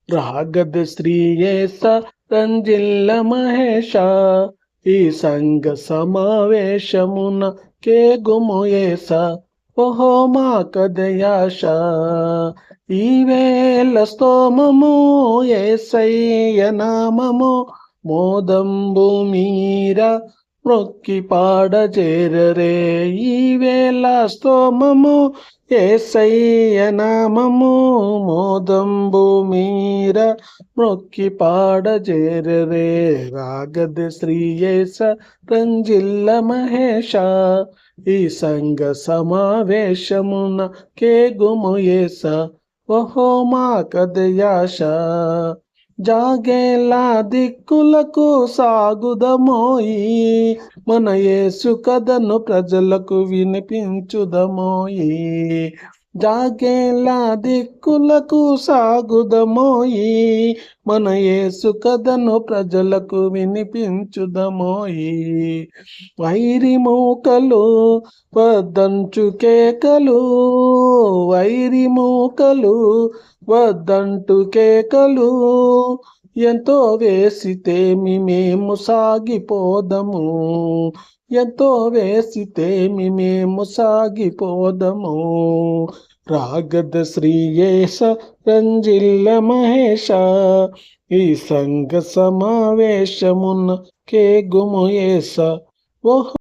రాగద శ్రీయేస రంజిల్ల మహేష ఈ సంగ సమావేశమున కేగుమయేస ఓహో మా కదయాశ ఈవేళ స్తోమము యేసయ్య నామము మోదంబు మీరా మొక్కి పాడజేరరే ఈవేళ స్తోమము యేసయ్య నామము మోదంబు మీరా మొక్కి పాడజేరరే రాగద శ్రీయేస రంజిల్ల మహేష ఈ సంగ సమావేశమున కేగుమయేస ఓహో మా కదయాశ జాగేలా దిక్కులకు సాగుదమోయి మన యేసు కథను ప్రజలకు వినిపించుదమోయి జాగేలా దిక్కులకు సాగుదమోయి మన యేసు కథను ప్రజలకు వినిపించుదమోయి వైరి మూకలు వద్దంచు కేకలు వైరి మూకలు వద్దంటు కేకలు ఎంతో వేసితేమి మేము సాగిపోదము ఎంతో వేసితేమి మేము సాగిపోదము రాగద శ్రీయేస రంజిల్ల మహేష ఈ సంగ సమావేశమున కేగుమయేస ఓహో